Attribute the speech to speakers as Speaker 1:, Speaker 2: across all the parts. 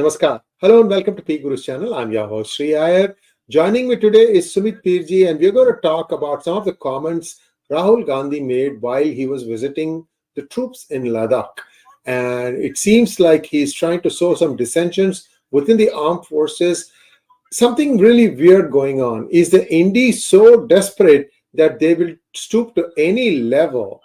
Speaker 1: Namaskar. Hello and welcome to 𝗣𝗚𝘂𝘁𝑆 channel. I'm your host Sree Iyer. Joining me today is Sumit and we're going to talk about some of the comments Rahul Gandhi made while he was visiting the troops in Ladakh. And it seems like he's trying to sow some dissensions within the armed forces. Something really weird going on. Is the INDI so desperate that they will stoop to any level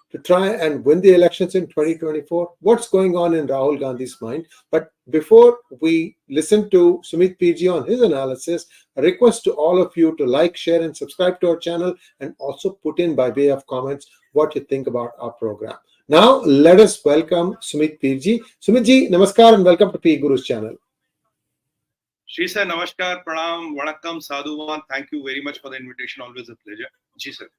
Speaker 1: to try and win the elections in 2024? What's going on in Rahul Gandhi's mind? But before we listen to Sumit on his analysis, a request to all of you to like, share, and subscribe to our channel, and also put in by way of comments what you think about our program. Now, let us welcome Sumit Sumit ji, namaskar and welcome to 𝗣𝗚𝘂𝘁𝘆 channel.
Speaker 2: Sri sir, namaskar, pranam, vanakkam, sadhuvan. Thank you very much for the invitation. Always a pleasure. Ji sir.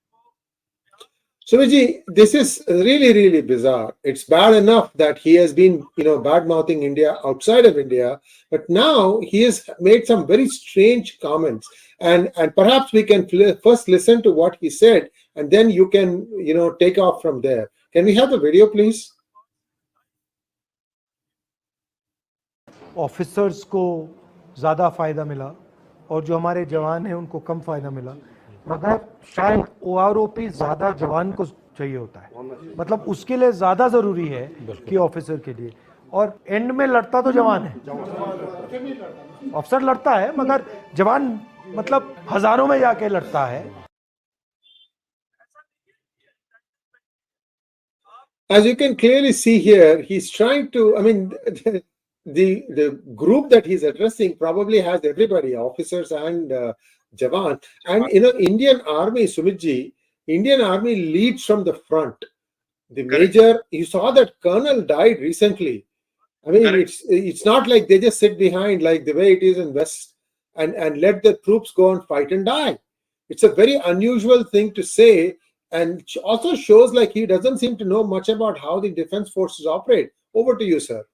Speaker 1: Sumit, this is really bizarre. It's bad enough that he has been, bad-mouthing India outside of India, but now he has made some very strange comments. And perhaps we can first listen to what he said, and then you can, take off from there. Can we have the video, please?
Speaker 3: Officers को ज़्यादा फ़ायदा मिला और जो हमारे जवान हैं उनको कम फ़ायदा मिला, मगर शायद OROP ज़्यादा जवान को चाहिए होता है, मतलब उसके लिए ज़्यादा ज़रूरी है कि ऑफिसर के लिए, और एंड में लड़ता तो जवान है, ऑफिसर लड़ता है मगर जवान मतलब हज़ारों में जाके लड़ता है.
Speaker 1: As you can clearly see here, he's trying to, the group that he's addressing probably has everybody, officers and Jawan. And Indian Army, Sumitji, Indian Army leads from the front. The major, you saw that colonel died recently. It's not like they just sit behind like the way it is in West and let the troops go and fight and die. It's a very unusual thing to say, and also shows like he doesn't seem to know much about how the defense forces operate. Over to you, sir.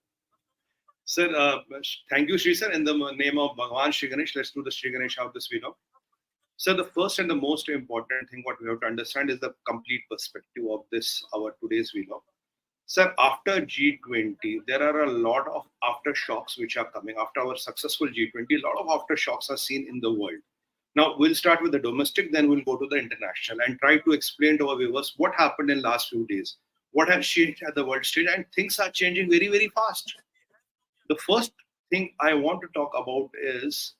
Speaker 2: Sir, thank you, Sri sir. In the name of Bhagwan Shri Ganesh, let's do the Shri Ganesh of this video. Sir, the first and the most important thing what we have to understand is the complete perspective of this, our today's video. Sir, after G20, there are a lot of aftershocks which are coming. After our successful G20, a lot of aftershocks are seen in the world. Now, we'll start with the domestic, then we'll go to the international and try to explain to our viewers what happened in last few days, what has changed at the world stage, and things are changing very fast. The first thing I want to talk about is,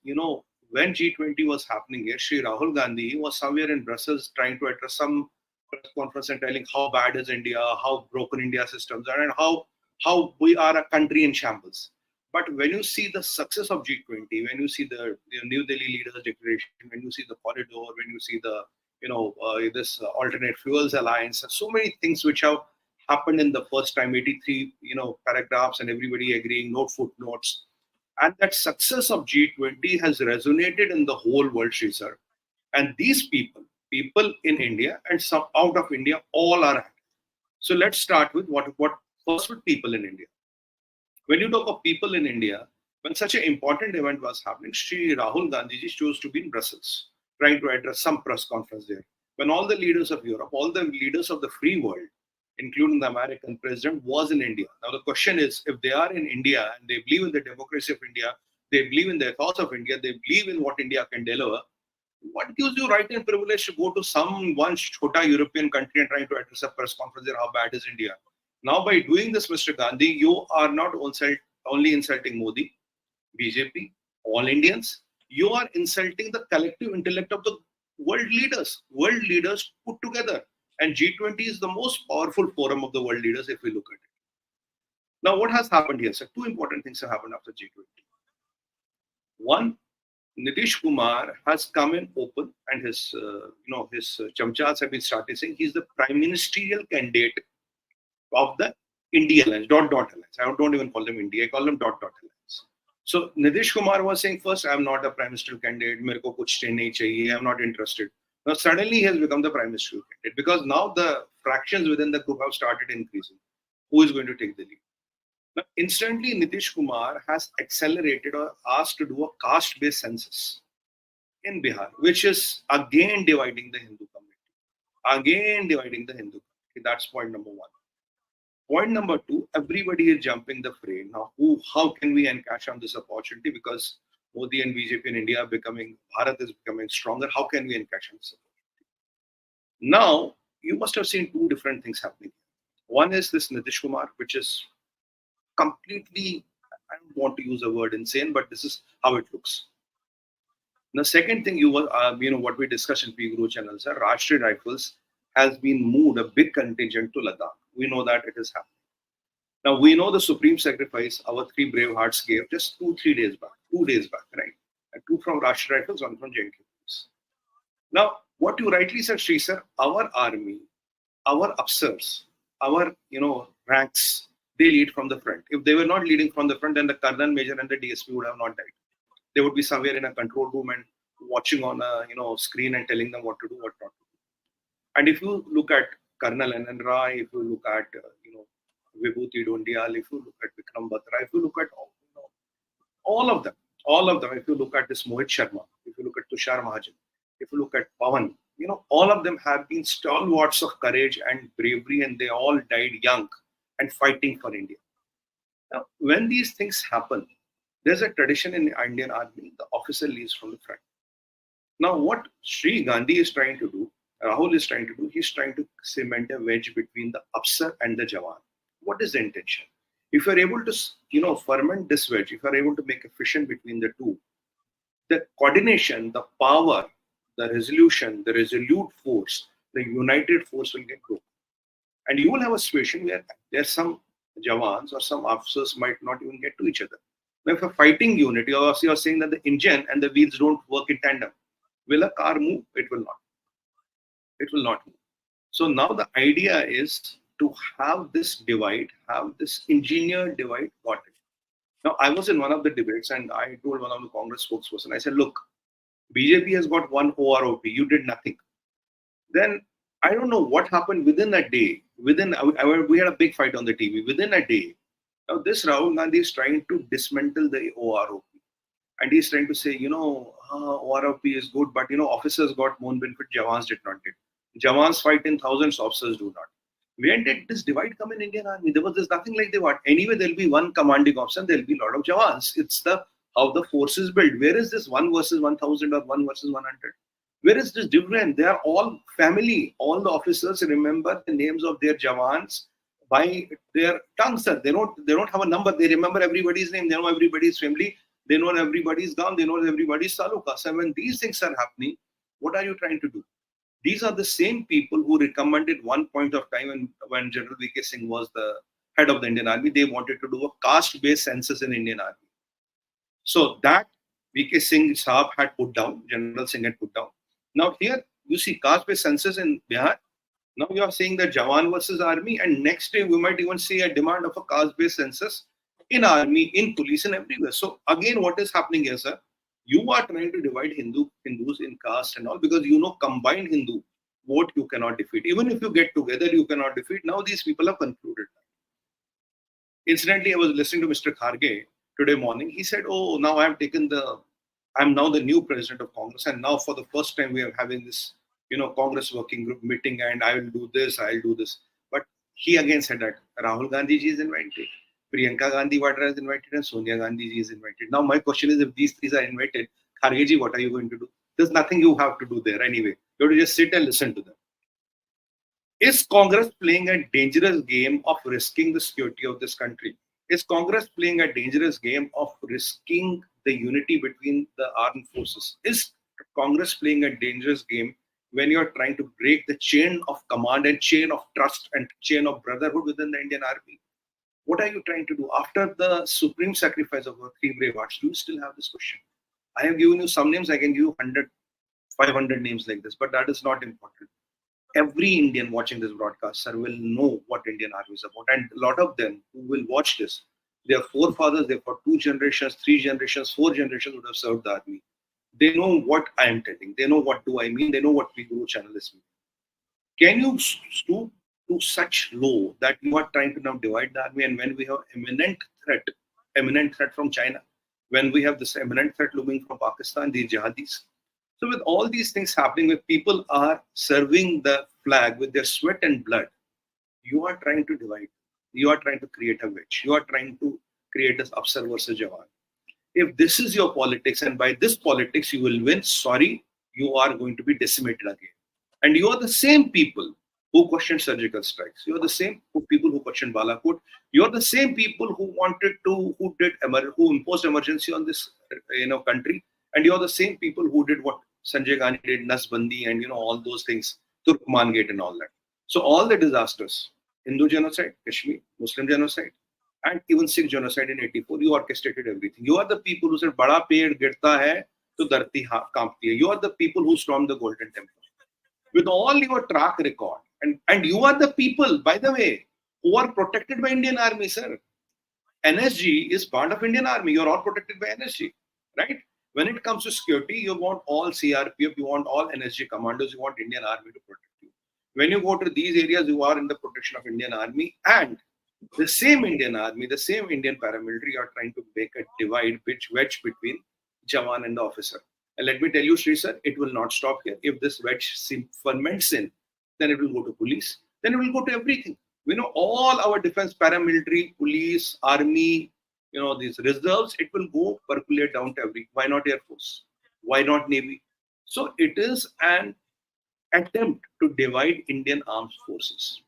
Speaker 2: when G20 was happening here, Sri Rahul Gandhi was somewhere in Brussels trying to address some press conference and telling how bad is India, how broken India systems are, and how we are a country in shambles. But when you see the success of G20, when you see the New Delhi leaders' declaration, when you see the corridor, when you see the this alternate fuels alliance, so many things which have happened in the first time, 83 paragraphs and everybody agreeing, no footnotes, and that success of G20 has resonated in the whole world, Sri sir. And these people in India and some out of India, all are happy. So let's start with what first with people in India. When you talk of people in India, when such an important event was happening, Sri Rahul Gandhi chose to be in Brussels, trying to address some press conference there. When all the leaders of Europe, all the leaders of the free world, including the American president, was in India. Now the question is, if they are in India and they believe in the democracy of India, they believe in the ethos of India, they believe in what India can deliver, what gives you right and privilege to go to one chota European country and trying to address a press conference there, how bad is India? Now by doing this, Mr. Gandhi, you are not only insulting Modi, BJP, all Indians, you are insulting the collective intellect of the world leaders put together. And G20 is the most powerful forum of the world leaders if we look at it. Now, what has happened here, sir? Two important things have happened after G20. One, Nitish Kumar has come in open, and his chamchas have been started saying he's the prime ministerial candidate of the India alliance, dot alliance. I don't even call them India, I call them dot alliance. So Nitish Kumar was saying first, I'm not a prime ministerial candidate, mereko kuch nahi chahiye, I'm not interested. Now suddenly he has become the prime ministerial candidate because now the fractions within the group have started increasing. Who is going to take the lead? Now instantly Nitish Kumar has accelerated or asked to do a caste-based census in Bihar, which is again dividing the Hindu community. That's point number one. Point number two, everybody is jumping the fray. Now, how can we encash on this opportunity? Because Modi and BJP in India are becoming, Bharat is becoming stronger. How can we encash on this opportunity? Now, you must have seen two different things happening. One is this Nitish Kumar, which is completely, I don't want to use the word insane, but this is how it looks. The second thing what we discussed in 𝗣𝗚𝘂𝗍𝙗 channel, sir, Rashtriya Rifles has been moved a big contingent to Ladakh. We know that it is happening. Now we know the supreme sacrifice our three brave hearts gave just 2 days back, right? And 2 from Rashtriya Rifles, 1 from J&K Police. Now, what you rightly said, Sree sir, our army, our officers, our ranks, they lead from the front. If they were not leading from the front, then the colonel, major, and the DSP would have not died. They would be somewhere in a control room and watching on a screen and telling them what to do, what not to do. And if you look at Colonel N.N. Rai, if you look at Vibhuti Dondial, if you look at Vikram Batra, if you look at all of them, if you look at this Mohit Sharma, if you look at Tushar Mahajan, if you look at Pawan, all of them have been stalwarts of courage and bravery, and they all died young and fighting for India. Now, when these things happen, there's a tradition in the Indian Army, the officer leads from the front. Now, what Sree Gandhi is trying to do, Rahul is trying to do, he's trying to cement a wedge between the officer and the jawan. What is the intention? If you're able to, ferment this wedge, if you're able to make a fission between the two, the coordination, the power, the resolution, the resolute force, the united force will get broken. And you will have a situation where there's some jawans or some officers might not even get to each other. Now, if a fighting unit, you're saying that the engine and the wheels don't work in tandem. Will a car move? It will not. It will not move. So now the idea is to have this divide, have this engineered divide got it. Now, I was in one of the debates and I told one of the Congress spokesperson, I said, look, BJP has got one OROP, you did nothing. Then I don't know what happened within a day. We had a big fight on the TV. Within a day, now this Rahul Gandhi is trying to dismantle the OROP. And he's trying to say, OROP is good, but officers got more benefit, jawans did not get. Jawans fight in thousands, officers do not. When did this divide come in Indian Army? There's nothing like that. Anyway, there'll be one commanding officer, there'll be a lot of jawans. It's how the force is built. Where is this 1 versus 1,000 or 1 versus 100? Where is this different? They are all family. All the officers remember the names of their jawans by their tongue, sir. They don't have a number. They remember everybody's name. They know everybody's family. They know everybody's gaon. They know everybody's taluka. So when these things are happening, what are you trying to do? These are the same people who recommended one point of time when General 𝗣𝗂𝗍𝘍 was the head of the Indian Army, they wanted to do a caste-based census in Indian Army. So that 𝗣𝗂𝗍𝘍 had put down, General Singh had put down. Now here you see caste-based census in Bihar. Now you are saying that Jawan versus Army, and next day we might even see a demand of a caste-based census in Army, in police, and everywhere. So again, what is happening here, sir? You are trying to divide Hindus in caste and all, because combined Hindu vote you cannot defeat. Even if you get together, you cannot defeat. Now these people have concluded that. Incidentally, I was listening to Mr. Kharge today morning. He said, oh, now I'm now the new president of Congress, and now for the first time we are having this, Congress working group meeting, and I will do this, I'll do this. But he again said that Rahul Gandhi ji is invited, Priyanka Gandhi Vadra is invited, and Sonia Gandhi ji is invited. Now my question is, if these three are invited, Kharge ji, what are you going to do? There's nothing you have to do there anyway. You have to just sit and listen to them. Is Congress playing a dangerous game of risking the security of this country? Is Congress playing a dangerous game of risking the unity between the armed forces? Is Congress playing a dangerous game when you're trying to break the chain of command and chain of trust and chain of brotherhood within the Indian Army? What are you trying to do? After the supreme sacrifice of our three brave hearts, do you still have this question? I have given you some names, I can give you 100, 500 names like this, but that is not important. Every Indian watching this broadcast, sir, will know what Indian Army is about. And a lot of them who will watch this, their forefathers, they for 2 generations, 3 generations, 4 generations would have served the army. They know what I am telling. They know what do I mean. They know what 𝗣𝗚𝘂𝗍𝘍 channel is mean. Can you stoop to such low that you are trying to now divide the army? And when we have imminent threat from China, when we have this imminent threat looming from Pakistan, the jihadis. So with all these things happening, with people are serving the flag with their sweat and blood, you are trying to divide. You are trying to create a wedge. You are trying to create this Afsar versus Jawan. If this is your politics, and by this politics you will win, sorry, you are going to be decimated again. And you are the same people who questioned surgical strikes. You are the same people who questioned Balakot. You are the same people who who imposed emergency on this, country. And you are the same people who did what Sanjay Gandhi did, Nasbandi, and all those things, Turkman Gate and all that. So all the disasters, Hindu genocide, Kashmir, Muslim genocide, and even Sikh genocide in 84, you orchestrated everything. You are the people who said, "Bada ped girta hai, to dharti kampti hai." You are the people who stormed the Golden Temple. With all your track record, and you are the people, by the way, who are protected by Indian Army, sir. NSG is part of Indian Army. You are all protected by NSG, right? When it comes to security, you want all CRPF, you want all NSG commandos, you want Indian Army to protect you. When you go to these areas, you are in the protection of Indian Army, and the same Indian Army, the same Indian paramilitary are trying to make a wedge between Jawan and the officer. And let me tell you, Sree sir, it will not stop here. If this wedge ferments in, then it will go to police, then it will go to everything. We know all our defense, paramilitary, police, army, these reserves, it will go percolate down to why not Air Force? Why not Navy? So it is an attempt to divide Indian armed forces.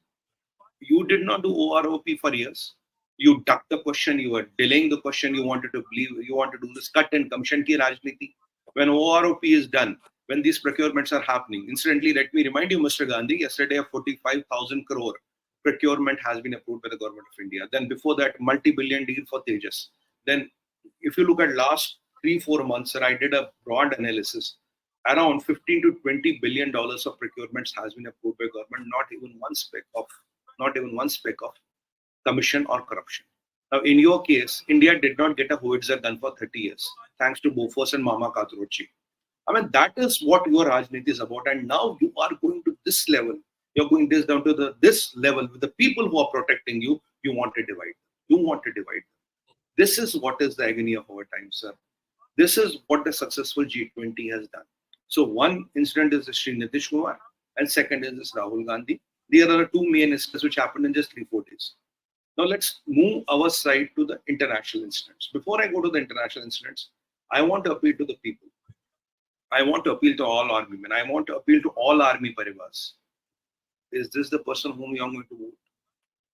Speaker 2: You did not do OROP for years. You ducked the question, you were delaying the question, you wanted to do this cut and commission ki rajniti. When OROP is done, when these procurements are happening, incidentally, let me remind you, Mr. Gandhi, yesterday a 45,000 crore procurement has been approved by the government of India. Then before that, multi-billion deal for Tejas. Then if you look at last 3-4 months, sir, I did a broad analysis. Around $15 to $20 billion of procurements has been approved by government, not even one speck of commission or corruption. Now, in your case, India did not get a 𝗤𝙧𝙤𝙀 gun for 30 years, thanks to Bofors and Mama Kathrochi. I mean, that is what your Rajniti is about. And now you are going to this level. You're going this down to this level with the people who are protecting you. You want to divide. This is what is the agony of our time, sir. This is what the successful G20 has done. So one incident is the Sri Nitish Kumar, and second is this Rahul Gandhi. There are two main incidents which happened in just 3-4 days. Now let's move our side to the international incidents. Before I go to the international incidents, I want to appeal to the people. I want to appeal to all army men. I want to appeal to all army parivars. Is this the person whom you are going to vote?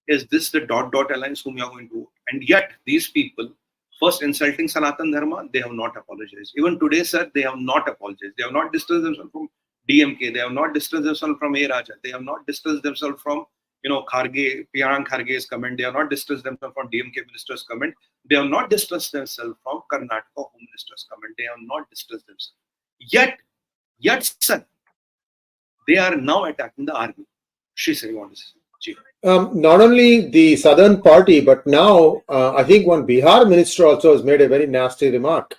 Speaker 2: Is this the ... alliance whom you are going to vote? And yet these people, first insulting Sanatan Dharma, they have not apologized. Even today, sir, they have not apologized. They have not distanced themselves from DMK. They have not distanced themselves from Raja. They have not distanced themselves from Priyank Kharge's comment. They have not distanced themselves from DMK minister's comment. They have not distanced themselves from Karnataka Home Minister's comment. They have not distanced themselves. Yet, sir, they are now attacking the army. Sree sir, you want to say?
Speaker 1: Not only the southern party, but now I think one Bihar minister also has made a very nasty remark.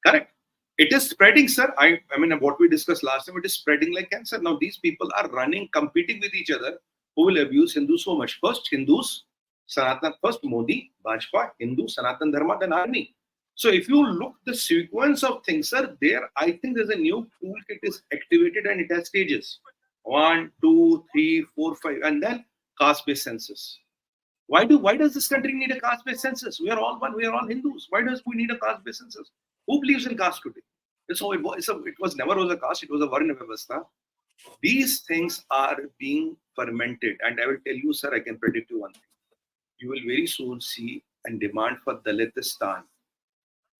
Speaker 2: Correct. It is spreading, sir. I mean, what we discussed last time, it is spreading like cancer. Now, these people are competing with each other who will abuse Hindus so much. First, Hindus, Sanatan, first Modi, Bajpa, Hindu, Sanatan Dharma, then army. So, if you look the sequence of things, sir, I think there's a new toolkit is activated and it has stages. 1, 2, 3, 4, 5, and then caste-based census. Why does this country need a caste-based census? We are all one. We are all Hindus. Why does we need a caste-based census? Who believes in caste today? It was never a caste. It was a Varna Vyavastha. These things are being fermented, and I will tell you, sir, I can predict you one thing. You will very soon see a demand for Dalitistan,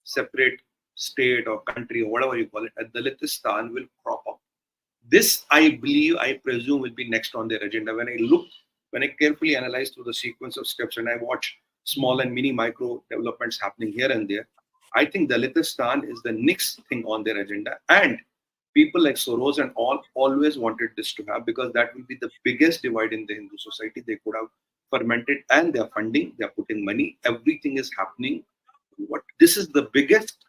Speaker 2: separate state or country or whatever you call it. A Dalitistan will crop up. This, I presume, will be next on their agenda. When I carefully analyze through the sequence of steps and I watch small and mini micro developments happening here and there, I think Dalitistan is the next thing on their agenda. And people like Soros and all always wanted this to have, because that will be the biggest divide in the Hindu society. They could have fermented, and they're funding, they're putting money, everything is happening. This is the biggest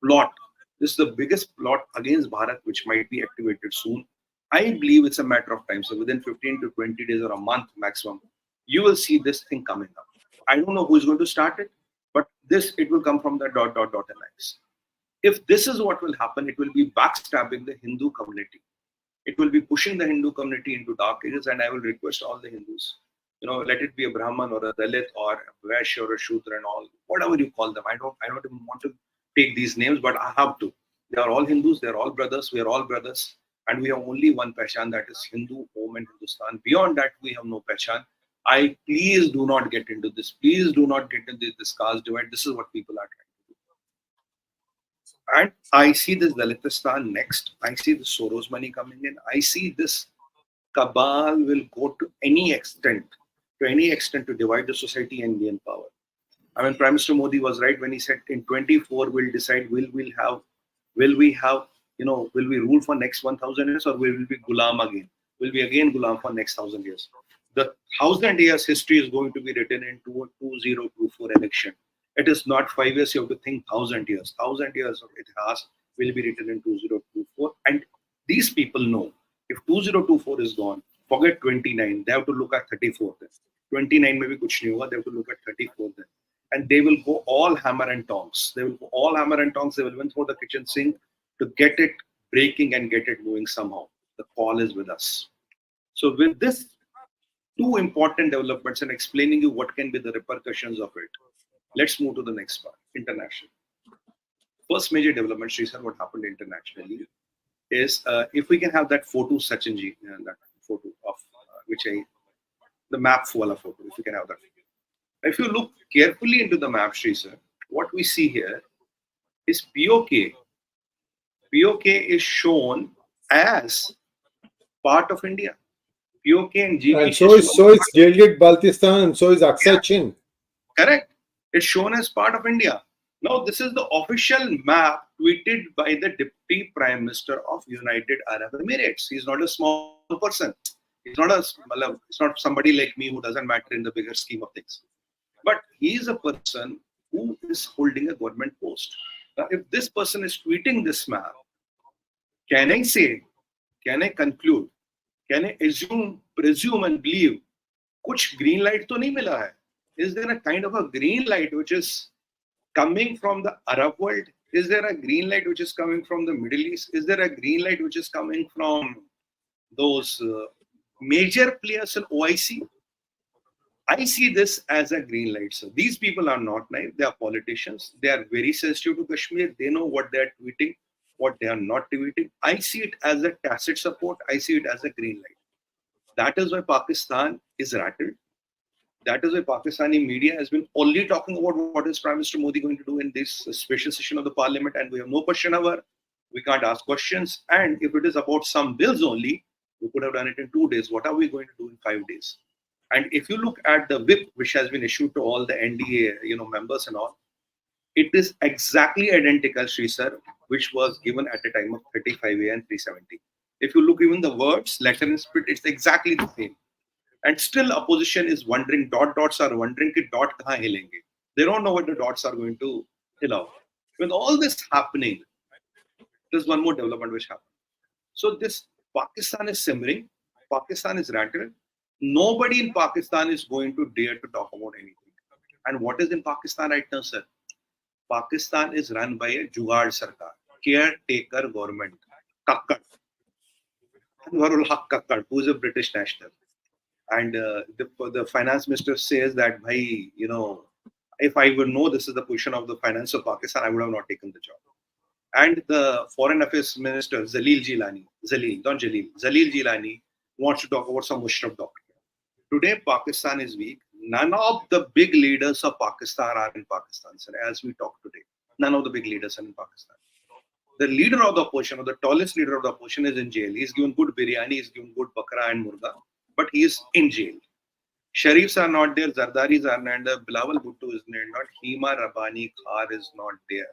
Speaker 2: plot. This is the biggest plot against Bharat, which might be activated soon. I believe it's a matter of time. So within 15 to 20 days or a month maximum, you will see this thing coming up. I don't know who is going to start it, but it will come from the ... alliance. If this is what will happen, it will be backstabbing the Hindu community. It will be pushing the Hindu community into dark ages, and I will request all the Hindus. let it be a Brahman or a Dalit or a Vaishya or a Shudra and all, whatever you call them. I don't even want to take these names, but I have to. They are all Hindus, they are all brothers, we are all brothers. And we have only one Pehchan, that is Hindu, home and Hindustan. Beyond that, we have no Pehchan. Please do not get into this. Please do not get into this caste divide. This is what people are trying to do. And I see this Dalitistan next. I see the Soros money coming in. I see this cabal will go to any extent to divide the society and gain power. I mean, Prime Minister Modi was right when he said in 24 we'll decide will we rule for next 1,000 years or will we be Gulam again? Will be again Gulam for next 1,000 years? The 1,000 years history is going to be written in 2024 election. It is not 5 years, you have to think 1,000 years. 1,000 years of Ithihas will be written in 2024. And these people know if 2024 is gone, forget 29, they have to look at 34 then. 29 maybe kuch nahi hoga, they have to look at 34 then. And they will go all hammer and tongs. They will go all hammer and tongs. They will even throw the kitchen sink to get it breaking and get it moving somehow. The call is with us. So with this two important developments and explaining you what can be the repercussions of it, let's move to the next part, international. First major development, Sree sir, what happened internationally is if we can have that photo, Sachin ji, that photo of the map wala photo, if we can have that. If you look carefully into the map, Sree sir, what we see here is POK. POK is shown as part of India. POK and GP.
Speaker 1: And so is Gilgit-Baltistan and so is Aksai Chin.
Speaker 2: Correct. It's shown as part of India. Now, this is the official map tweeted by the Deputy Prime Minister of United Arab Emirates. He's not a small person. It's not somebody like me who doesn't matter in the bigger scheme of things. But he is a person who is holding a government post. Now, if this person is tweeting this map, can I conclude, can I presume and believe, kuch green light to nahi mila hai? Is there a kind of a green light which is coming from the Arab world? Is there a green light which is coming from the Middle East? Is there a green light which is coming from those major players in OIC? I see this as a green light. So these people are not naive. They are politicians. They are very sensitive to Kashmir. They know what they are tweeting, what they are not tweeting. I see it as a tacit support. I see it as a green light. That is why Pakistan is rattled. That is why Pakistani media has been only talking about what is Prime Minister Modi going to do in this special session of the parliament, and we have no question hour. We can't ask questions. And if it is about some bills only, we could have done it in 2 days. What are we going to do in 5 days? And if you look at the whip which has been issued to all the NDA members and all, it is exactly identical, Sree sir, which was given at the time of 35A and 370. If you look even the words, letter and spirit, it's exactly the same. And still opposition is wondering, dots are wondering ki dot kahan hilenge. They don't know what the dots are going to hill out. With all this happening, there's one more development which happened. So this Pakistan is simmering, Pakistan is rattled. Nobody in Pakistan is going to dare to talk about anything. And what is in Pakistan right now, sir? Pakistan is run by a Jugaad Sarkar, caretaker government, Kakkad. Anwarul Haq Kakkad, who is a British national. And the finance minister says that, if I would know this is the position of the finance of Pakistan, I would have not taken the job. And the foreign affairs minister, Zalil Jilani, wants to talk about some Musharraf doctrine. Today, Pakistan is weak. None of the big leaders of Pakistan are in Pakistan, sir, as we talk today. None of the big leaders are in Pakistan. The leader of the opposition, or the tallest leader of the opposition, is in jail. He's given good biryani, he's given good bakra and murga, but he is in jail. Sharifs are not there, Zardaris are not there, Bilawal Bhutto is not, Hima Rabbani Khar is not there.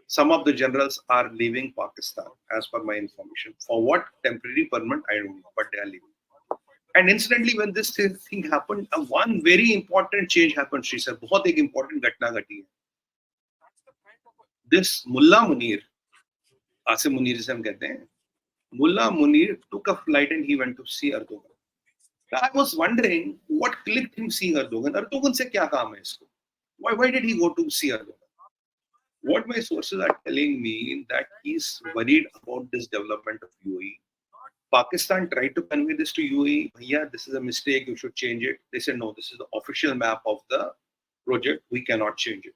Speaker 2: Some of the generals are leaving Pakistan, as per my information. For what? Temporary, permanent, I don't know, but they are leaving. And incidentally, when this thing happened, one very important change happened, Sree sir. बहुत एक important घटना घटी है. This Mullah Munir, Asim Munir जिसे हम कहते हैं, Mullah Munir took a flight and he went to see Erdogan. I was wondering what clicked him seeing Erdogan. Erdogan से क्या काम है इसको? Why did he go to see Erdogan? What my sources are telling me that he's worried about this development of UAE. Pakistan tried to convey this to UAE. Bhaiya, this is a mistake. You should change it. They said, no, this is the official map of the project. We cannot change it.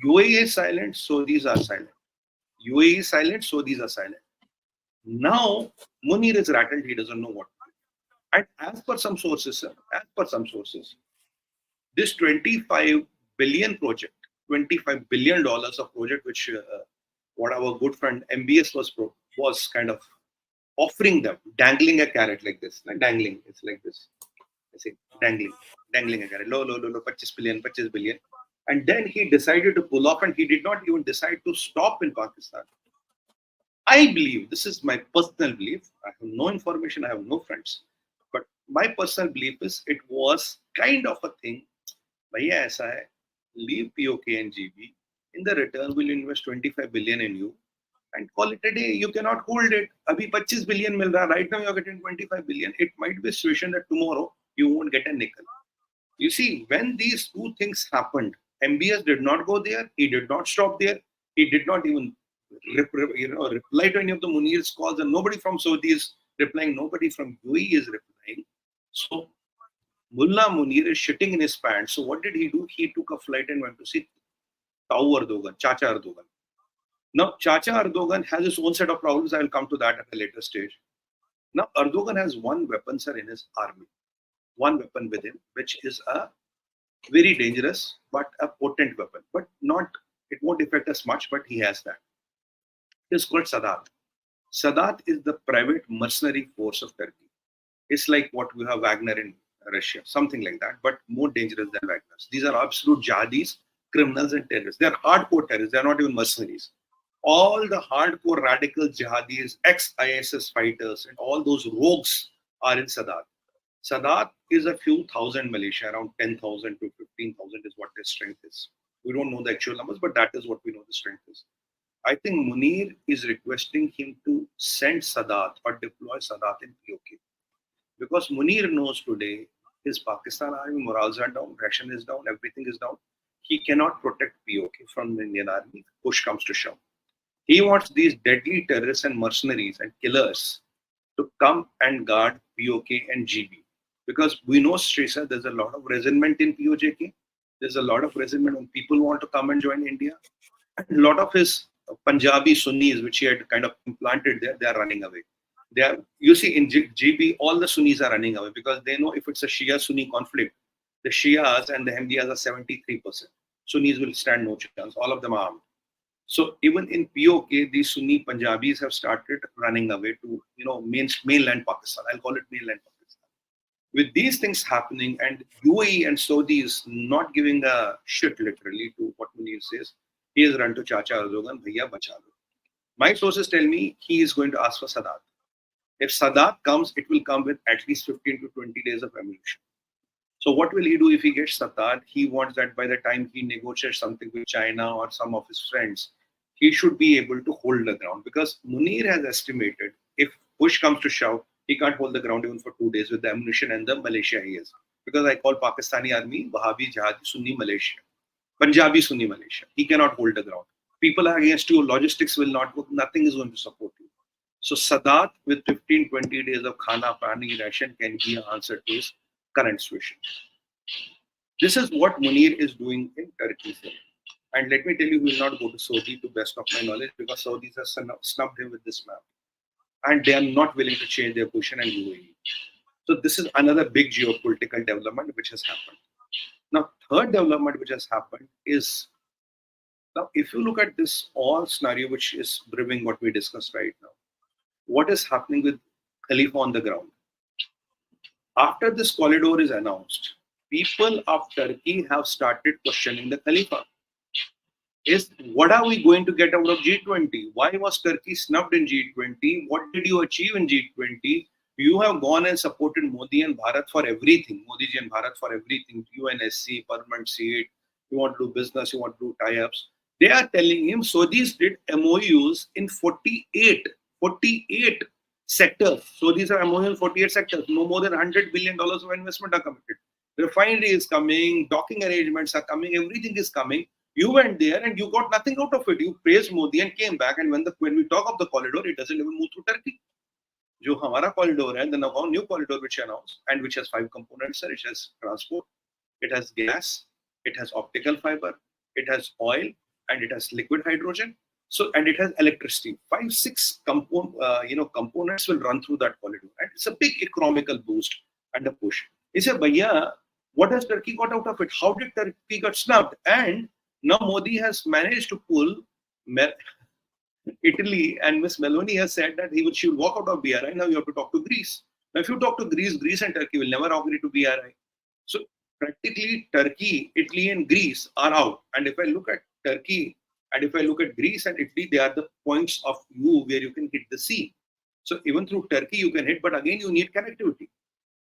Speaker 2: UAE is silent, so these are silent. UAE is silent, so these are silent. Now, Munir is rattled. He doesn't know what to do. And as per some sources, sir, this 25 billion project, $25 billion of project, which what our good friend MBS was kind of offering them, dangling a carrot like this. Like dangling, it's like this. I say dangling a carrot. Low, 25 billion. And then he decided to pull off, and he did not even decide to stop in Pakistan. I believe, this is my personal belief, I have no information, I have no friends, but my personal belief is it was kind of a thing. Bhaiya, aisa hai, leave POK and GB. In the return, we'll invest 25 billion in you and call it a day. You cannot hold it. Abhi 25 billion mil raha. Right now, you're getting 25 billion. It might be a situation that tomorrow you won't get a nickel. You see, when these two things happened, MBS did not go there. He did not stop there. He did not even reply to any of the Munir's calls, and nobody from Saudi is replying. Nobody from UAE is replying. So Mullah Munir is shitting in his pants. So what did he do? He took a flight and went to see 𝗣𝗚𝗂𝘀𝗖, Chacha Erdogan. Now, Chacha Erdogan has his own set of problems. I will come to that at a later stage. Now, Erdogan has one weapon, sir, in his army. One weapon with him, which is a very dangerous but a potent weapon. But not, it won't affect us much, but he has that. It is called 𝗣𝗏. 𝗣𝗏 is the private mercenary force of Turkey. It's like what we have Wagner in Russia, something like that, but more dangerous than Wagner's. These are absolute jihadis, criminals and terrorists. They are hardcore terrorists. They are not even mercenaries. All the hardcore radical jihadis, ex-ISIS fighters, and all those rogues are in 𝗣𝗏. 𝗣𝗏 is a few thousand militia, around 10,000 to 15,000 is what their strength is. We don't know the actual numbers, but that is what we know the strength is. I think Munir is requesting him to send 𝗣𝗏 or deploy 𝗣𝗏 in POK. Because Munir knows today his Pakistan army morals are down, ration is down, everything is down. He cannot protect POK from the Indian army. Push comes to shove. He wants these deadly terrorists and mercenaries and killers to come and guard POK and GB. Because we know, Sree sir, there's a lot of resentment in POJK. There's a lot of resentment when people want to come and join India. A lot of his Punjabi Sunnis, which he had kind of implanted there, they are running away. They are, you see, in GB, all the Sunnis are running away because they know if it's a Shia-Sunni conflict, the Shias and the Ahmadiyas are 73%. Sunnis will stand no chance. All of them are armed. So even in POK, these Sunni Punjabis have started running away to, mainland Pakistan. I'll call it mainland Pakistan. With these things happening and UAE and Saudis not giving a shit literally to what Munir says, he has run to Chacha Erdogan, bhaiya bacha lo. My sources tell me he is going to ask for 𝗣𝗏. If 𝗣𝗏 comes, it will come with at least 15 to 20 days of ammunition. So what will he do if he gets 𝗣𝗏? He wants that by the time he negotiates something with China or some of his friends, he should be able to hold the ground. Because Munir has estimated if push comes to shove, he can't hold the ground even for 2 days with the ammunition and the militia he has. Because I call Pakistani army Wahhabi Jihadi Sunni militia. Punjabi Sunni militia. He cannot hold the ground. People are against you. Logistics will not work. Nothing is going to support you. So 𝗣𝗏 with 15-20 days of khana, pani, ration can be an answer to his current situation. This is what Munir is doing in Turkey. And let me tell you, he will not go to Saudi to best of my knowledge because Saudis have snubbed him with this map. And they are not willing to change their position and UAE. So this is another big geopolitical development which has happened. Now, third development which has happened is, now if you look at this all scenario which is brewing what we discussed right now, what is happening with Khalifa on the ground? After this corridor is announced, people of Turkey have started questioning the Khalifa. What are we going to get out of G20? Why was Turkey snubbed in G20? What did you achieve in G20? You have gone and supported Modi and Bharat for everything. Modi ji and Bharat for everything. UNSC, permanent seat. You want to do business, you want to do tie-ups. They are telling him Saudis did MOUs in 48 sectors. So these are MOUs in 48 sectors. No more than $100 billion of investment are committed. Refinery is coming, docking arrangements are coming, everything is coming. You went there and you got nothing out of it. You praised Modi and came back. And when we talk of the corridor, it doesn't even move through Turkey. जो हमारा corridor है, the new corridor which announced and which has 5 components, sir. It has transport, it has gas, it has optical fiber, it has oil, and it has liquid hydrogen. So, and it has electricity. 5-6 components will run through that corridor, and it's a big economical boost and a push. He said, "Bhaiya, what has Turkey got out of it? How did Turkey get snubbed?" And now Modi has managed to pull Italy, and Miss Meloni has said that she will walk out of BRI. Now you have to talk to Greece. Now, if you talk to Greece, Greece and Turkey will never agree to BRI. So practically, Turkey, Italy, and Greece are out. And if I look at Turkey and if I look at Greece and Italy, they are the points of view where you can hit the sea. So even through Turkey, you can hit, but again, you need connectivity.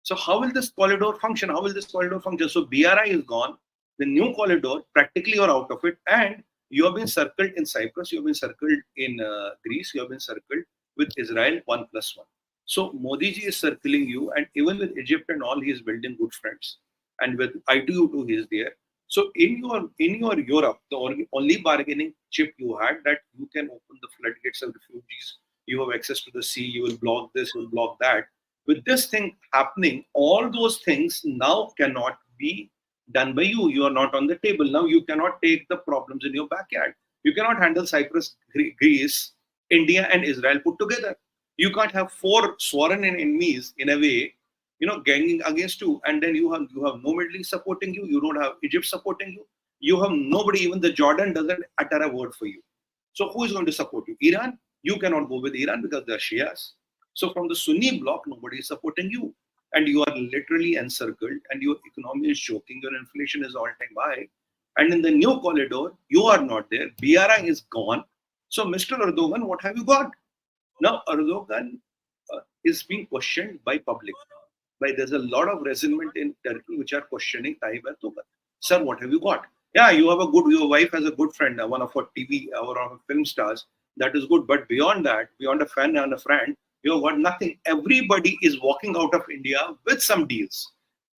Speaker 2: So how will this corridor function? How will this corridor function? So BRI is gone. The new corridor, practically you're out of it, and you have been circled in Cyprus, you have been circled in Greece, you have been circled with Israel 1+1. So Modi ji is circling you, and even with Egypt and all, he is building good friends. And with ITU2, he is there. So in your Europe, the only bargaining chip you had, that you can open the floodgates of refugees, you have access to the sea, you will block this, you will block that. With this thing happening, all those things now cannot be done by you. You are not on the table. Now you cannot take the problems in your backyard. You cannot handle Cyprus, Greece, India, and Israel put together. You can't have 4 sworn enemies in a way, ganging against you, and then you have no Middle East supporting you. You don't have Egypt supporting you. You have nobody. Even the Jordan doesn't utter a word for you. So who is going to support you? Iran? You cannot go with Iran because they are Shias. So from the Sunni bloc, nobody is supporting you. And you are literally encircled, and your economy is choking, your inflation is all-time high. And in the new corridor, you are not there. BRI is gone. So Mr. Erdogan, what have you got? Now Erdogan is being questioned by public. There's a lot of resentment in Turkey which are questioning Tayyip Erdogan. Sir, what have you got? Yeah, your wife has a good friend, one of our TV, one of our film stars. That is good. But beyond that, beyond a fan and a friend, you have got nothing. Everybody is walking out of India with some deals,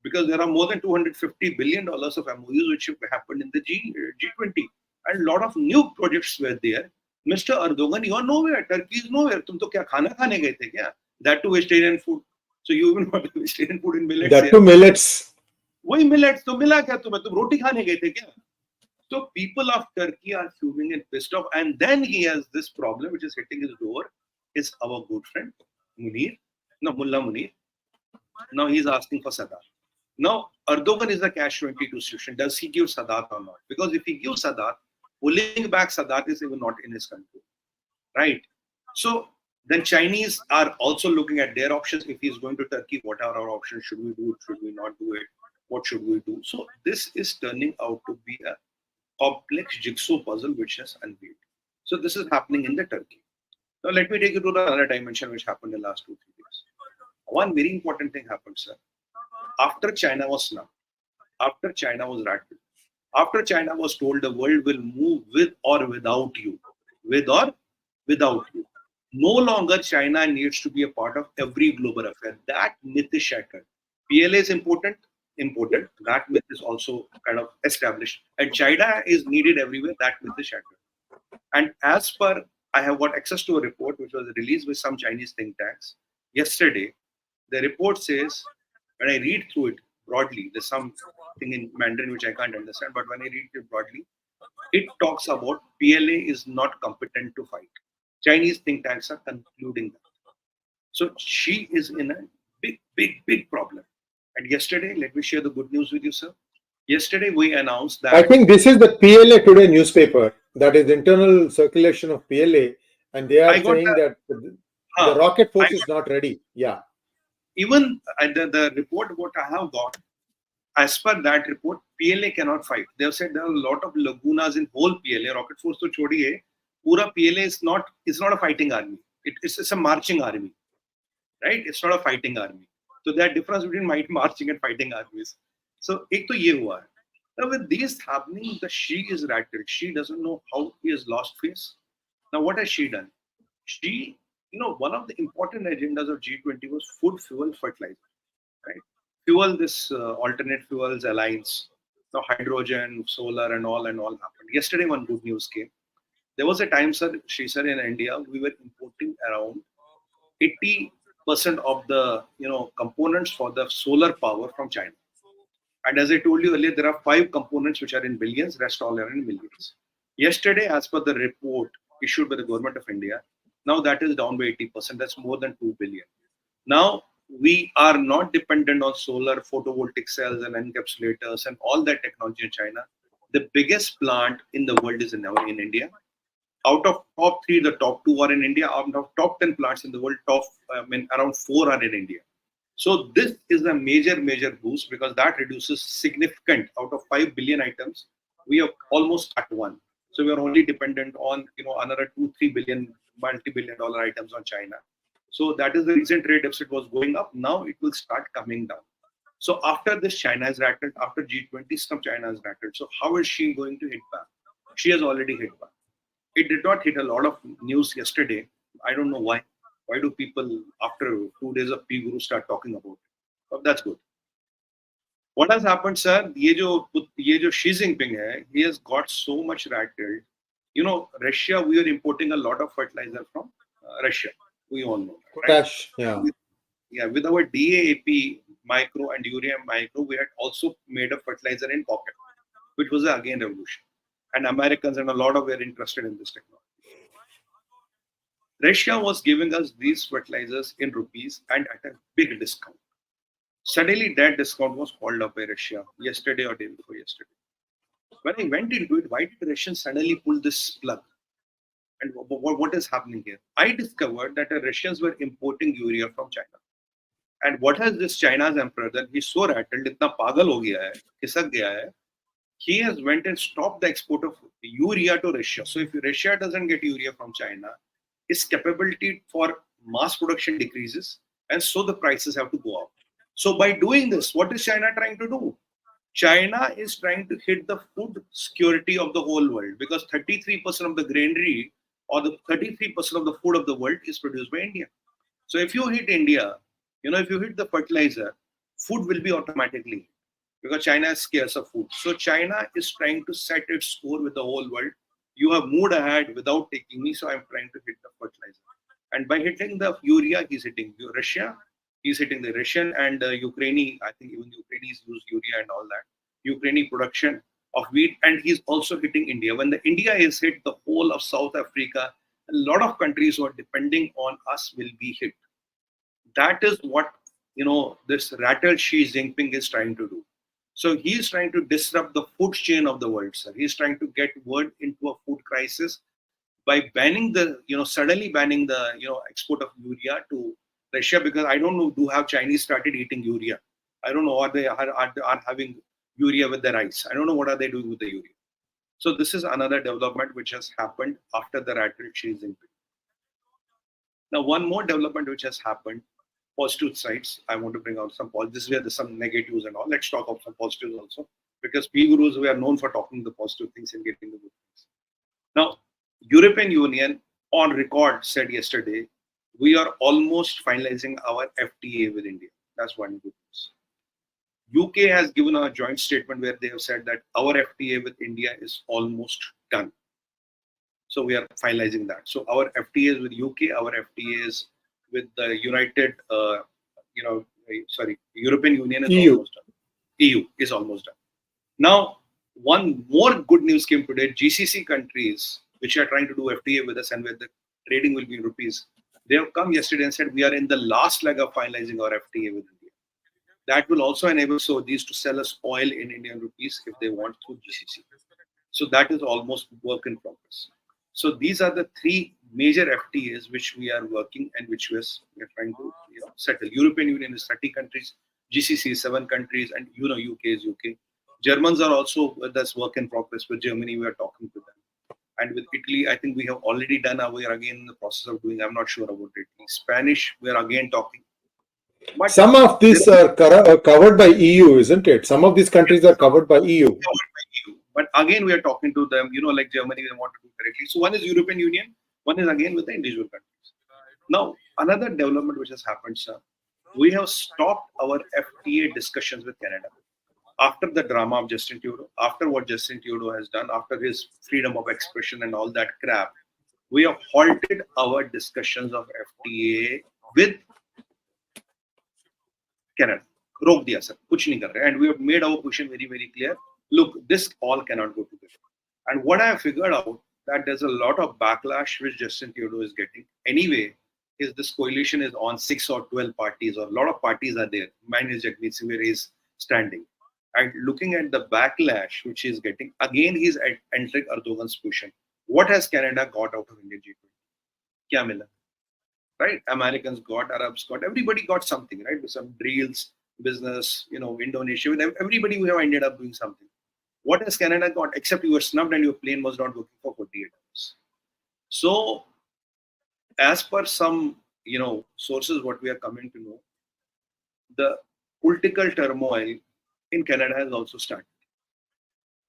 Speaker 2: because there are more than $250 billion of MOUs which have happened in the G20, and a lot of new projects were there. Mr. Erdogan, you are nowhere. Turkey is nowhere. तुम तो क्या खाना खाने गए थे क्या? That too vegetarian food. So you even want vegetarian food in millets.
Speaker 1: That too millets.
Speaker 2: वही millets. तो मिला क्या तुम्हें? तुम रोटी खाने गए थे क्या? So people of Turkey are fuming and pissed off, and then he has this problem which is hitting his door. Is our good friend Mullah Munir. Now he's asking for Sadat. Now Erdogan is the catch-22 situation. Does he give Sadat or not? Because if he gives Sadat, pulling back Sadat is even not in his control, right? So then Chinese are also looking at their options. If he's going to Turkey, what are our options? Should we do it? Should we not do it? What should we do? So this is turning out to be a complex jigsaw puzzle which has unveiled. So this is happening in the Turkey. Now let me take you to another dimension which happened in the last 2-3 days. One very important thing happened, sir. After China was snubbed, after China was rattled, after China was told the world will move with or without you, with or without you. No longer China needs to be a part of every global affair. That myth is shattered. PLA is important. That myth is also kind of established. And China is needed everywhere. That myth is shattered. And as per, I have got access to a report which was released with some Chinese think tanks yesterday. The report says, when I read through it broadly, there's something in Mandarin which I can't understand, but when I read it broadly, it talks about PLA is not competent to fight. Chinese think tanks are concluding that. So she is in a big problem. And yesterday, let me share the good news with you, sir. Yesterday, we announced that...
Speaker 1: I think this is the PLA Today newspaper. That is the internal circulation of PLA. And they are saying that the rocket force is not ready. Yeah.
Speaker 2: Even the report what I have got, as per that report, PLA cannot fight. They have said there are a lot of lagunas in whole PLA. Rocket force to chodiye, pura PLA is not a fighting army. It's a marching army, right? It's not a fighting army. So there are difference between marching and fighting armies. So ek to ye hua. Now with this happening, the she is rattled. She doesn't know how he has lost face. Now what has she done? She, one of the important agendas of G20 was food, fuel, fertilizer, right? Fuel, this alternate fuels alliance. Now hydrogen, solar and all happened. Yesterday one good news came. There was a time, sir, in India, we were importing around 80 of the components for the solar power from China. And as I told you earlier, there are 5 components which are in billions, rest all are in millions. Yesterday, as per the report issued by the government of India, now that is down by 80%. That's more than 2 billion. Now, we are not dependent on solar photovoltaic cells and encapsulators and all that technology in China. The biggest plant in the world is in India. Out of top 3, the top 2 are in India. Out of top 10 plants in the world, around 4 are in India. So this is a major boost because that reduces significant. Out of 5 billion items, we have almost cut 1. So we are only dependent on another 2-3 billion multi-billion dollar items on China. So that is the reason trade deficit was going up. Now it will start coming down. So after this, China is rattled. After G20 stuff, China is rattled. So how is she going to hit back? She has already hit back. It did not hit a lot of news yesterday. I don't know why. Why do people, after 2 days of 𝗣𝗚𝗎 start talking about it? But that's good. What has happened, sir? ये जो Xi Jinping hai, he has got so much rattled. Russia, we are importing a lot of fertilizer from Russia. We all know.
Speaker 1: Potash,
Speaker 2: right? Yeah. With our DAP micro and urea micro, we had also made a fertilizer in pocket, which was again revolution. And Americans and a lot of were interested in this technology. Russia was giving us these fertilizers in rupees and at a big discount. Suddenly, that discount was called up by Russia yesterday or day before yesterday. When I went into it, why did Russians suddenly pull this plug? And what is happening here? I discovered that the Russians were importing urea from China. And what has this China's emperor done? He's so rattled, itna pagal ho gaya hai, khisak gaya hai. He has went and stopped the export of urea to Russia. So if Russia doesn't get urea from China, its capability for mass production decreases, and so the prices have to go up. So by doing this, what is China trying to do? China is trying to hit the food security of the whole world because 33% of the granary or the 33% of the food of the world is produced by India. So if you hit India, if you hit the fertilizer, food will be automatically because China is scarce of food. So China is trying to set its score with the whole world. You have moved ahead without taking me, so I'm trying to hit the fertilizer. And by hitting the urea, he's hitting Russia. He's hitting the Russian and Ukrainian. I think even Ukrainians use urea and all that. Ukrainian production of wheat, and he's also hitting India. When the India is hit, the whole of South Africa, a lot of countries who are depending on us will be hit. That is what this rattled Xi Jinping is trying to do. So he's trying to disrupt the food chain of the world, sir. He's trying to get world into a food crisis by banning suddenly banning the export of urea to Russia, because I don't know, have Chinese started eating urea? I don't know, are they are having urea with the rice? I don't know what are they doing with the urea. So this is another development which has happened after the rattled Xi Jinping. Now, one more development which has happened, positive sides. I want to bring out some positives. This is where there's some negatives and all. Let's talk about some positives also, because 𝗣𝗚𝗎, we are known for talking the positive things and getting the good things. Now, European Union on record said yesterday, we are almost finalizing our FTA with India. That's one good news. UK has given a joint statement where they have said that our FTA with India is almost done. So we are finalizing that. So our FTA is with UK, our FTA is with the European Union is almost done. EU is almost done. Now, one more good news came today. GCC countries, which are trying to do FTA with us and where the trading will be in rupees, they have come yesterday and said we are in the last leg of finalizing our FTA with India. That will also enable Saudis to sell us oil in Indian rupees if they want through GCC. So that is almost work in progress. So these are the 3 major FTAs which we are working and which we are trying to settle. European Union is 30 countries, GCC is 7 countries, and UK is UK. Germans are also with us, work in progress. With Germany, we are talking to them. And with Italy, I think we have already done. We are again in the process of doing. I'm not sure about Italy. Spanish, we are again talking.
Speaker 1: But some of these are covered by EU, isn't it? Some of these countries are covered by EU.
Speaker 2: But again, we are talking to them, like Germany, they want to do directly. So one is European Union, one is again with the individual countries. Now, another development which has happened, sir, we have stopped our FTA discussions with Canada. After the drama of Justin Trudeau, after what Justin Trudeau has done, after his freedom of expression and all that crap, we have halted our discussions of FTA with Canada. रोक दिया sir, कुछ नहीं कर रहे. And we have made our position very, very clear. Look, this all cannot go together. And what I have figured out that there's a lot of backlash which Justin Trudeau is getting. Anyway, is this coalition is on 6 or 12 parties, or a lot of parties are there. Mine is 𝗥𝙑 where he's standing. And looking at the backlash which he's getting, again he's entering Erdogan's position. What has Canada got out of India G20? Kya mila? Right? Americans got, Arabs got, everybody got something, right? With some deals, business, Indonesia, with everybody we have ended up doing something. What has Canada got? Except you were snubbed and your plane was not working for 48 hours. So, as per some, sources, what we are coming to know, the political turmoil in Canada has also started.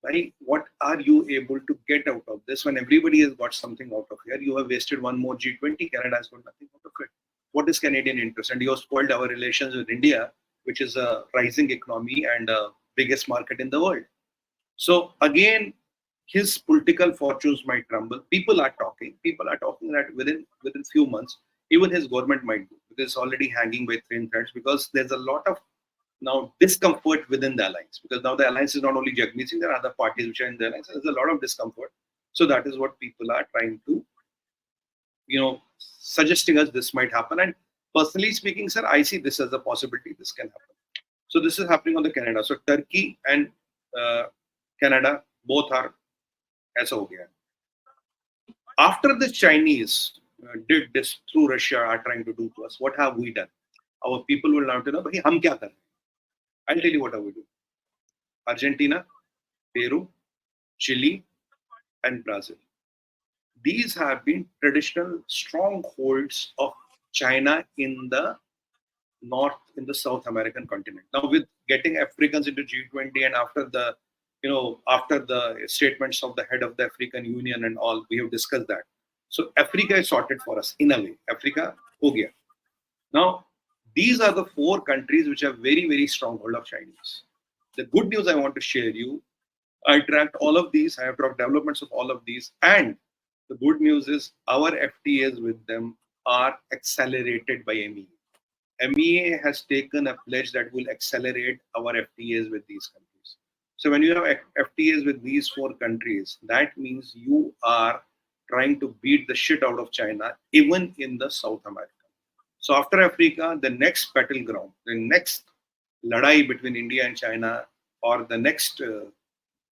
Speaker 2: Right? What are you able to get out of this when everybody has got something out of here? You have wasted one more G20, Canada has got nothing out of it. What is Canadian interest? And you have spoiled our relations with India, which is a rising economy and the biggest market in the world. So again, his political fortunes might crumble. People are talking that within few months, even his government might do, because it's already hanging by thin threads, because there's a lot of now discomfort within the alliance, because now the alliance is not only 𝗥𝙑 Singh, there are other parties which are in the alliance. There's a lot of discomfort. So that is what people are trying to, suggesting us this might happen. And personally speaking, sir, I see this as a possibility. This can happen. So this is happening on the Canada. So Turkey and Canada both are aisa ho gaya. After the Chinese did this through Russia are trying to do to us, what have we done? Our people will now know, bhai, hum kya kar rahe hain? I'll tell you what have we done. Argentina, Peru, Chile, and Brazil. These have been traditional strongholds of China in the North, in the South American continent. Now, with getting Africans into G20 and after the statements of the head of the African Union and all, we have discussed that. So Africa is sorted for us in a way. Africa ho gaya. Now, these are the 4 countries which are very, very stronghold of Chinese. The good news I want to share you, I tracked all of these, I have tracked developments of all of these, and the good news is our FTAs with them are accelerated by MEA. MEA has taken a pledge that will accelerate our FTAs with these countries. So when you have FTAs with these 4 countries, that means you are trying to beat the shit out of China, even in the South America. So after Africa, the next battleground, the next ladai between India and China, or the next,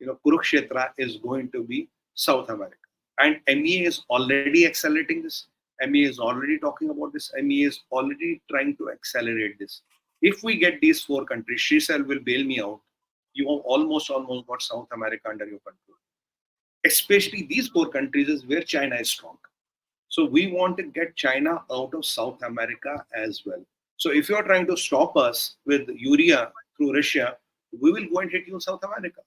Speaker 2: Kurukshetra is going to be South America. And MEA is already accelerating this. MEA is already talking about this. MEA is already trying to accelerate this. If we get these 4 countries, Sree Iyer will bail me out. You have almost got South America under your control. Especially these 4 countries is where China is strong. So we want to get China out of South America as well. So if you are trying to stop us with urea through Russia, we will go and hit you in South America.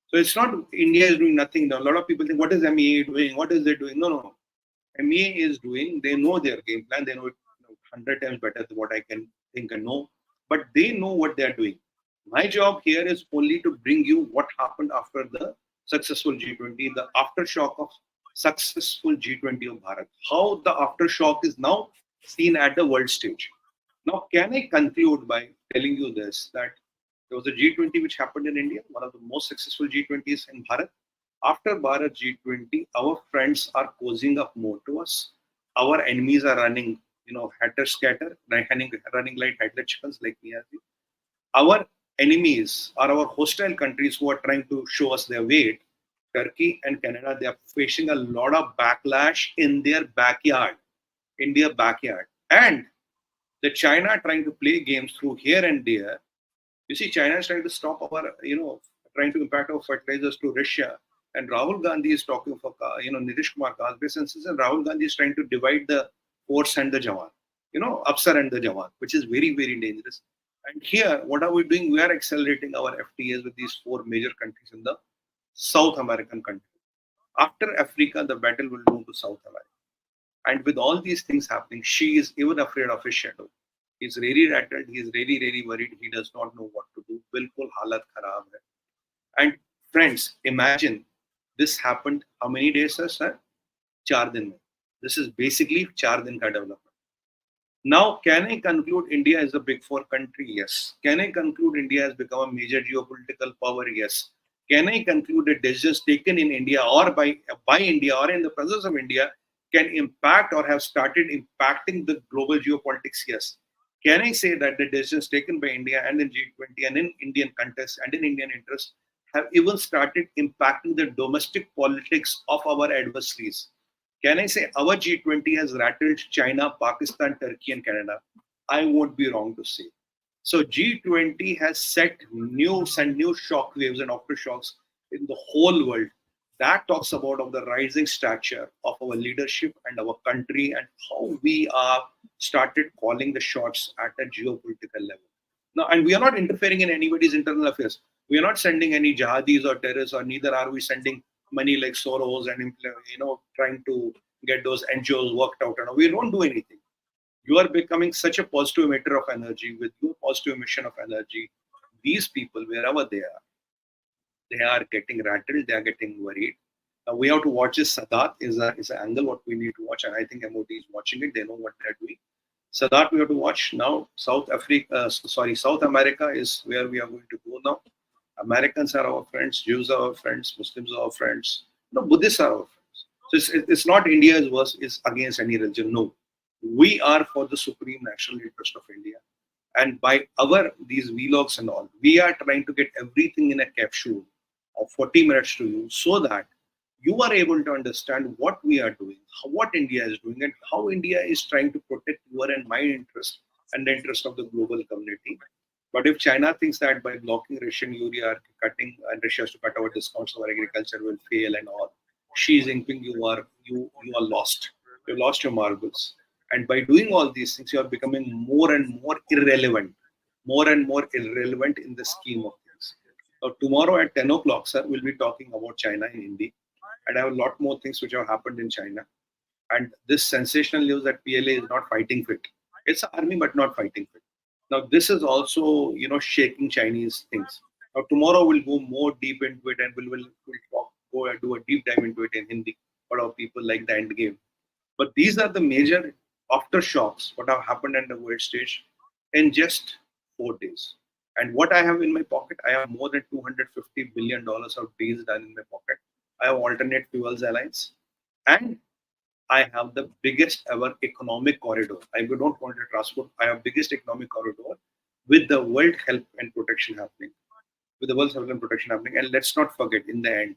Speaker 2: So it's not India is doing nothing. Now, a lot of people think, what is MEA doing? What is it doing? No. MEA is doing, they know their game plan. They know it 100 times better than what I can think and know. But they know what they are doing. My job here is only to bring you what happened after the successful G20, the aftershock of successful G20 of Bharat. How the aftershock is now seen at the world stage. Now, can I conclude by telling you this, that there was a G20 which happened in India, one of the most successful G20s in Bharat. After Bharat G20, our friends are causing up more to us. Our enemies are running, hatter-scatter, running like headless chickens like me. Our enemies are our hostile countries who are trying to show us their weight. Turkey and Canada, they are facing a lot of backlash in their backyard. And the China trying to play games through here and there. You see, China is trying to stop our, trying to impact our fertilizers to Russia. And Rahul Gandhi is talking for, Nitish Kumar Kazbe census, and Rahul Gandhi is trying to divide the force and the jawan, Afsar and the jawan, which is very, very dangerous. And here, what are we doing? We are accelerating our FTAs with these 4 major countries in the South American country. After Africa, the battle will move to South America. And with all these things happening, she is even afraid of his shadow. He's really rattled. He's really, really worried. He does not know what to do. Bilkul halat kharab hai. And friends, imagine this happened how many days, sir? 4 din mein. This is basically 4 din ka development. Now, can I conclude India is a big four country? Yes. Can I conclude India has become a major geopolitical power? Yes. Can I conclude that decisions taken in India or by India or in the presence of India can impact or have started impacting the global geopolitics? Yes. Can I say that the decisions taken by India and in G20 and in Indian context and in Indian interest have even started impacting the domestic politics of our adversaries? Can I say our G20 has rattled China, Pakistan, Turkey, and Canada? I won't be wrong to say. So G20 has set new shock waves and aftershocks in the whole world. That talks about of the rising stature of our leadership and our country and how we are started calling the shots at a geopolitical level. Now, and we are not interfering in anybody's internal affairs. We are not sending any jihadis or terrorists, or neither are we sending money like Soros and trying to get those NGOs worked out. And we don't do anything. You are becoming such a positive emitter of energy with your positive emission of energy. These people, wherever they are getting rattled, they are getting worried. We have to watch this. Sadat is an angle what we need to watch, and I think MOD is watching it. They know what they're doing. Sadat we have to watch now. South America is where we are going to go now. Americans are our friends, Jews are our friends, Muslims are our friends, Buddhists are our friends. So it's not India is worse, is against any religion. No, we are for the supreme national interest of India. And by these vlogs and all, we are trying to get everything in a capsule of 40 minutes to you so that you are able to understand what we are doing, what India is doing, and how India is trying to protect your and my interest and the interest of the global community. But if China thinks that by blocking Russian urea, cutting and Russia has to cut our discounts of our agriculture will fail and all, Xi Jinping, you are lost. You've lost your marbles. And by doing all these things, you are becoming more and more irrelevant in the scheme of things. Now, tomorrow at 10 o'clock, sir, we'll be talking about China in Hindi. And I have a lot more things which have happened in China. And this sensational news that PLA is not fighting fit. It's an army, but not fighting fit. Now, this is also, shaking Chinese things. Now, tomorrow we'll go more deep into it and we'll go and do a deep dive into it in Hindi. What our people like the end game. But these are the major aftershocks, what have happened on the world stage in just 4 days. And what I have in my pocket, I have more than $250 billion of deals done in my pocket. I have alternate fuels alliance. And I have the biggest ever economic corridor. I don't want to transport. I have biggest economic corridor with the World Health and Protection happening. And let's not forget, in the end,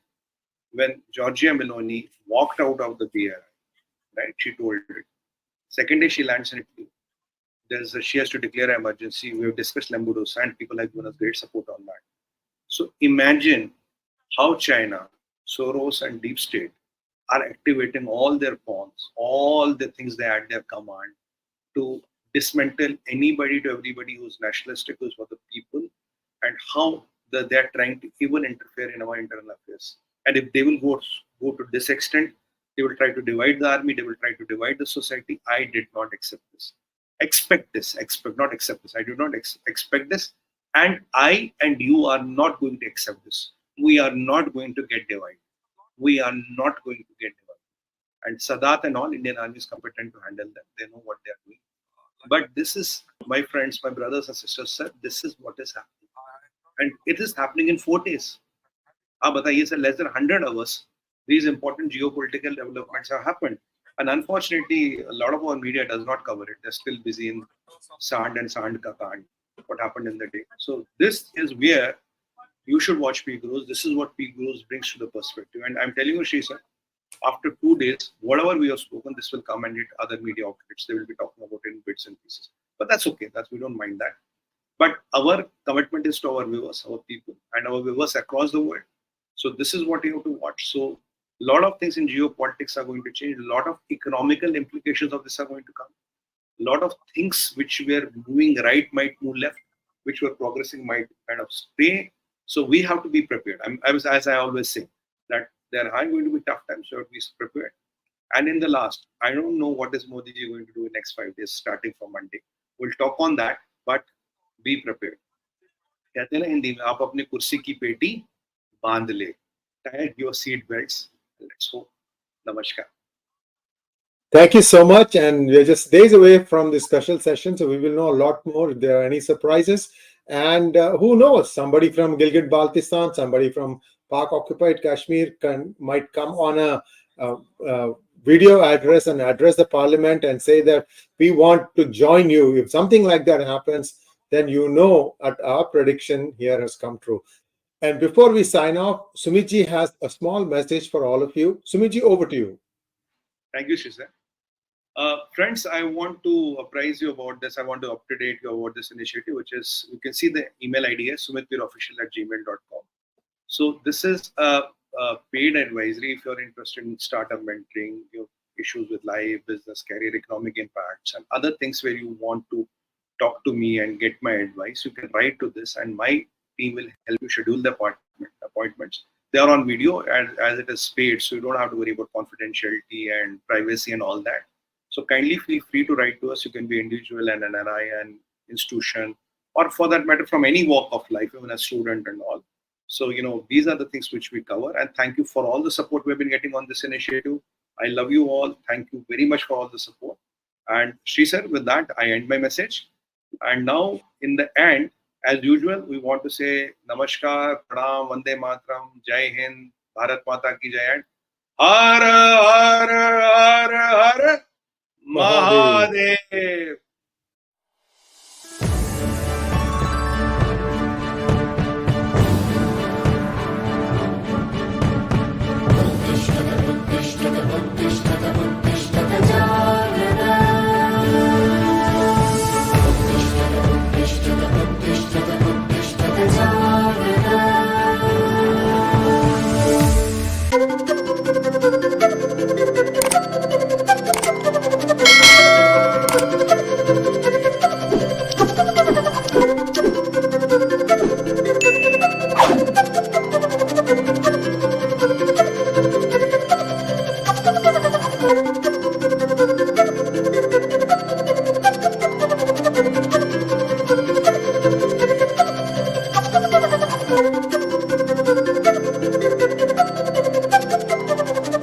Speaker 2: when Giorgia Meloni walked out of the BRI, right? She told it. Second day she lands in Italy. She has to declare an emergency. We have discussed Lampedusa and people have given us great support on that. So imagine how China, Soros and Deep State are activating all their pawns, all the things they at their command to dismantle anybody to everybody who's nationalistic, who's for the people, and how they're trying to even interfere in our internal affairs. And if they will go to this extent, they will try to divide the army, they will try to divide the society. I did not accept this. Not accept this. I do not expect this. And I and you are not going to accept this. We are not going to get divided. We are not going to get divided. And Sadat and all Indian army is competent to handle them. They know what they are doing. But this is, my friends, my brothers and sisters, sir, this is what is happening. And it is happening in 4 days. Sir, less than 100 hours, these important geopolitical developments have happened. And unfortunately, a lot of our media does not cover it. They're still busy in Sand and Sand Ka Kand, what happened in the day. So this is where you should watch Peak Gurus. This is what Peak Gurus brings to the perspective. And I'm telling you, Sree sir, after 2 days, whatever we have spoken, this will come and hit other media outlets. They will be talking about it in bits and pieces. But that's okay. We don't mind that. But our commitment is to our viewers, our people, and our viewers across the world. So this is what you have to watch. So a lot of things in geopolitics are going to change. A lot of economical implications of this are going to come. A lot of things which were moving right might move left, which were progressing might kind of stay. So we have to be prepared. As I always say, that there are going to be tough times, so we prepared. And in the last, I don't know what is Modi ji going to do in the next 5 days, starting from Monday. We'll talk on that, but be prepared. कहते हैं ना हिंदी में, आप अपनी कुर्सी की पेटी बांध ले. Tie your seat belts. Let's go. Namaskar.
Speaker 1: Thank you so much. And we're just days away from the special session, so we will know a lot more if there are any surprises. And who knows, somebody from 𝗤𝙬𝗏, somebody from Pak-occupied Kashmir might come on a video address and address the parliament and say that we want to join you. If something like that happens, then you know that our prediction here has come true. And before we sign off, Sumit ji has a small message for all of you. Sumit ji, over to you.
Speaker 2: Thank you, Sree. Friends, I want to apprise you about this. I want to update you about this initiative, which is, you can see the email ID is sumitpirofficial@gmail.com. So this is a paid advisory if you're interested in startup mentoring, your issues with life, business, career, economic impacts, and other things where you want to talk to me and get my advice. You can write to this, and my team will help you schedule the appointments. They are on video as it is paid, so you don't have to worry about confidentiality and privacy and all that. So kindly feel free to write to us. You can be individual and NRI and institution, or for that matter, from any walk of life, even a student and all. So, these are the things which we cover. And thank you for all the support we've been getting on this initiative. I love you all. Thank you very much for all the support. And Sree sir, with that, I end my message. And now, in the end, as usual, we want to say Namaskar, Pranam, Vande Mataram, Jai Hind, Bharat Mata ki Jai, and Har Har Har Har Mahadev.
Speaker 4: 𝗤𝙗𝗔